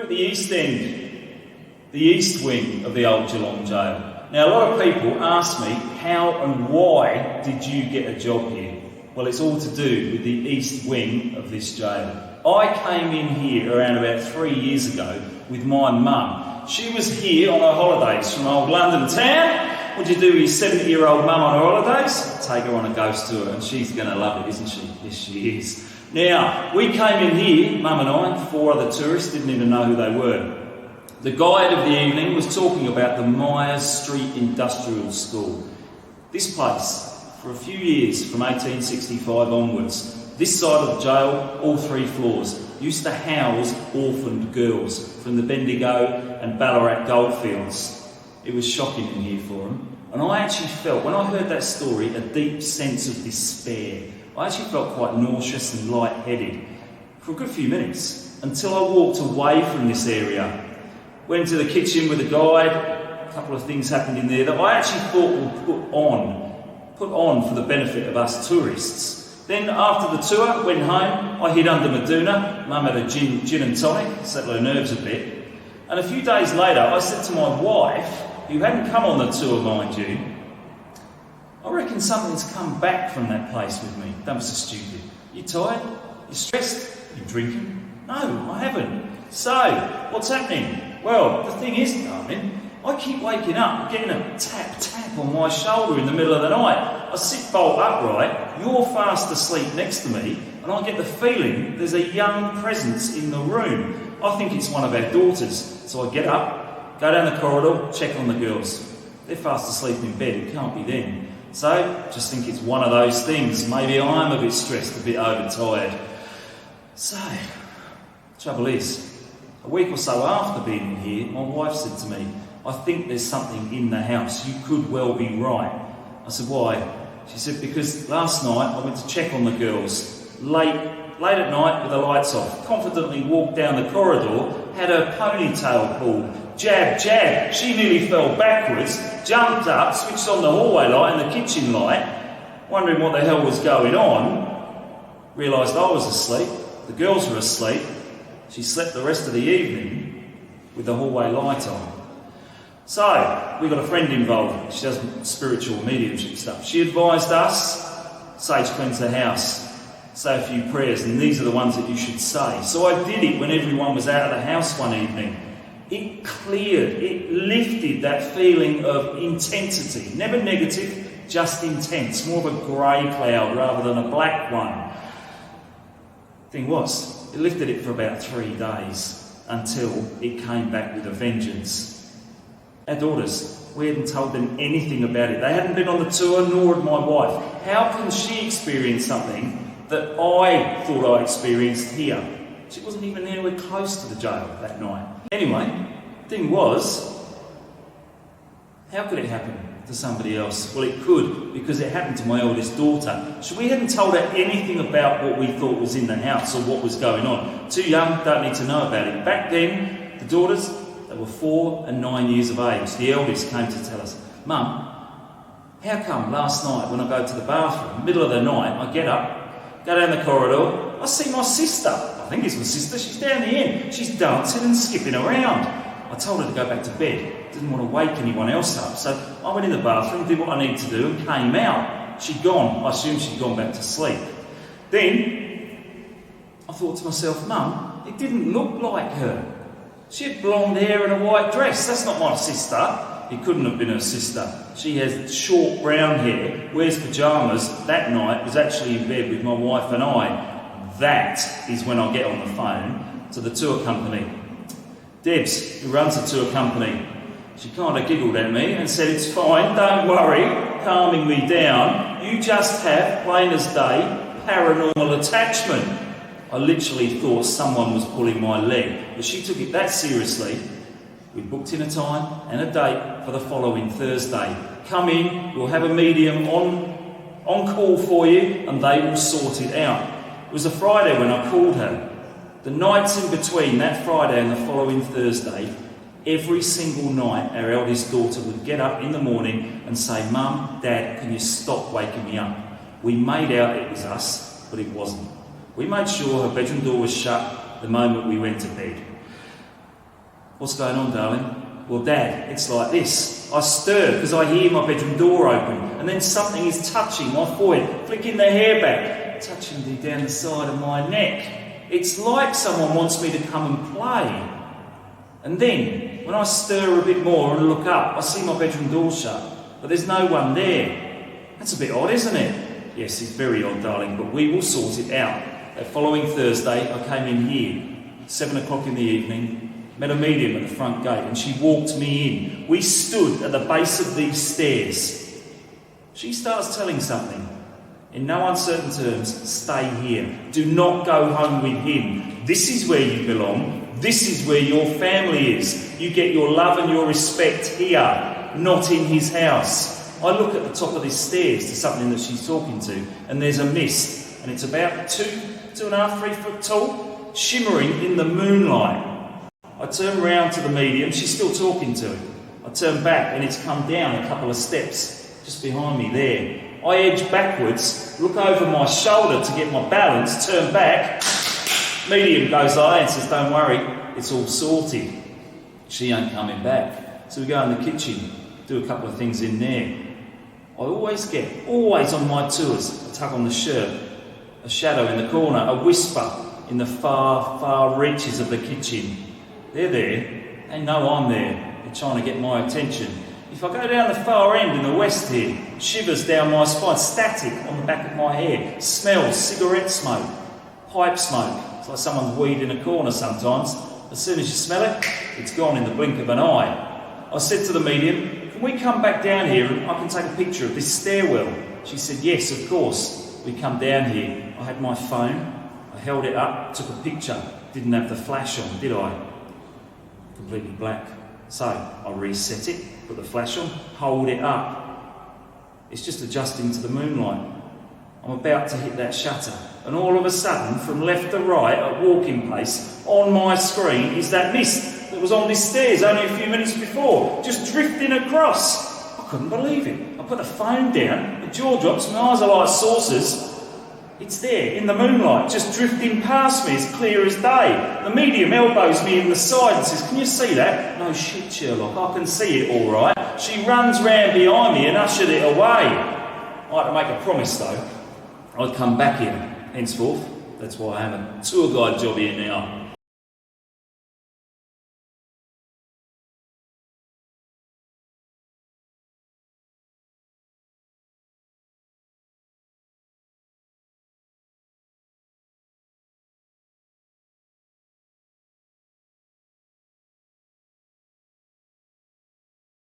at the east end, the east wing of the Old Geelong Gaol. Now, a lot of people ask me, how and why did you get a job here? Well, it's all to do with the east wing of this jail. I came in here around about 3 years ago with my mum. She was here on her holidays from old London town. What'd you do with your 70-year-old mum on her holidays? Take her on a ghost tour, and she's going to love it, isn't she? Yes, she is. Now, we came in here, Mum and I, 4 other tourists, didn't even know who they were. The guide of the evening was talking about the Myers Street Industrial School. This place, for a few years, from 1865 onwards, this side of the jail, all 3 floors, used to house orphaned girls from the Bendigo and Ballarat goldfields. It was shocking in here for them. And I actually felt, when I heard that story, a deep sense of despair. I actually felt quite nauseous and lightheaded for a good few minutes, until I walked away from this area. Went to the kitchen with a guide. A couple of things happened in there that I actually thought would put on for the benefit of us tourists. Then after the tour, went home, I hid under Meduna. Mum had a gin and tonic, settle her nerves a bit. And a few days later, I said to my wife, who hadn't come on the tour, mind you, I reckon something's come back from that place with me. Don't be so stupid. You tired? You stressed? You drinking? No, I haven't. So, what's happening? Well, the thing is, darling, I keep waking up, getting a tap on my shoulder in the middle of the night. I sit bolt upright, you're fast asleep next to me, and I get the feeling there's a young presence in the room. I think it's one of our daughters. So I get up, go down the corridor, check on the girls. They're fast asleep in bed, it can't be them. So, just think it's one of those things. Maybe I'm a bit stressed, a bit overtired. So, trouble is, a week or so after being in here, my wife said to me, I think there's something in the house. You could well be right. I said, why? She said, because last night I went to check on the girls. Late at night with the lights off. Confidently walked down the corridor, had her ponytail pulled. Jab, jab. She nearly fell backwards, jumped up, switched on the hallway light and the kitchen light, wondering what the hell was going on. Realised I was asleep. The girls were asleep. She slept the rest of the evening with the hallway light on. So, we got a friend involved. She does spiritual mediumship stuff. She advised us, sage cleanse the house, say a few prayers, and these are the ones that you should say. So I did it when everyone was out of the house one evening. It cleared, it lifted that feeling of intensity. Never negative, just intense. More of a grey cloud rather than a black one. Thing was, it lifted it for about 3 days until it came back with a vengeance. Our daughters, we hadn't told them anything about it. They hadn't been on the tour, nor had my wife. How can she experience something that I thought I experienced here? She wasn't even anywhere close to the jail that night. Anyway, thing was, how could it happen to somebody else? Well, it could, because it happened to my oldest daughter. So we hadn't told her anything about what we thought was in the house or what was going on. Too young, don't need to know about it. Back then, the daughters, they were 4 and 9 years of age. The eldest came to tell us, Mum, how come last night when I go to the bathroom, middle of the night, I get up, go down the corridor, I see my sister. I think it's my sister, she's down the end. She's dancing and skipping around. I told her to go back to bed. Didn't want to wake anyone else up. So I went in the bathroom, did what I needed to do and came out. She'd gone. I assumed she'd gone back to sleep. Then I thought to myself, Mum, it didn't look like her. She had blonde hair and a white dress. That's not my sister. It couldn't have been her sister. She has short brown hair, wears pyjamas. That night was actually in bed with my wife and I. That is when I get on the phone to the tour company. Debs, who runs the tour company, she kind of giggled at me and said, it's fine, don't worry, calming me down. You just have, plain as day, paranormal attachment. I literally thought someone was pulling my leg, but she took it that seriously. We booked in a time and a date for the following Thursday. Come in, we'll have a medium on call for you and they will sort it out. It was a Friday when I called her. The nights in between that Friday and the following Thursday, every single night our eldest daughter would get up in the morning and say, Mum, Dad, can you stop waking me up? We made out it was us, but it wasn't. We made sure her bedroom door was shut the moment we went to bed. What's going on, darling? Well, Dad, it's like this. I stir because I hear my bedroom door open, and then something is touching my forehead, flicking the hair back, touching me down the side of my neck. It's like someone wants me to come and play. And then, when I stir a bit more and look up, I see my bedroom door shut, but there's no one there. That's a bit odd, isn't it? Yes, it's very odd, darling, but we will sort it out. The following Thursday, I came in here, 7 o'clock in the evening, met a medium at the front gate, and she walked me in. We stood at the base of these stairs. She starts telling something. In no uncertain terms, stay here. Do not go home with him. This is where you belong. This is where your family is. You get your love and your respect here, not in his house. I look at the top of these stairs to something that she's talking to, and there's a mist, and it's about 2.5, 3 foot tall, shimmering in the moonlight. I turn round to the medium, she's still talking to him. I turn back, and it's come down a couple of steps, just behind me there. I edge backwards, look over my shoulder to get my balance, turn back. Medium goes aye and says, don't worry, it's all sorted. She ain't coming back. So we go in the kitchen, do a couple of things in there. I always on my tours, a tug on the shirt, a shadow in the corner, a whisper in the far, far reaches of the kitchen. They're there, they know I'm there, they're trying to get my attention. If I go down the far end in the west here, shivers down my spine, static on the back of my hair, smells, cigarette smoke, pipe smoke. It's like someone's weed in a corner sometimes. As soon as you smell it, it's gone in the blink of an eye. I said to the medium, can we come back down here and I can take a picture of this stairwell? She said, yes, of course. We come down here. I had my phone, I held it up, took a picture. Didn't have the flash on, did I? Completely black. So I reset it, put the flash on, hold it up. It's just adjusting to the moonlight. I'm about to hit that shutter, and all of a sudden, from left to right at walking pace, on my screen is that mist that was on these stairs only a few minutes before, just drifting across. I couldn't believe it. I put the phone down, the jaw drops, my eyes are like saucers. It's there, in the moonlight, just drifting past me as clear as day. The medium elbows me in the side and says, can you see that? No shit, Sherlock, I can see it all right. She runs round behind me and ushered it away. I had to make a promise though. I'd come back here, henceforth. That's why I have a tour guide job here now.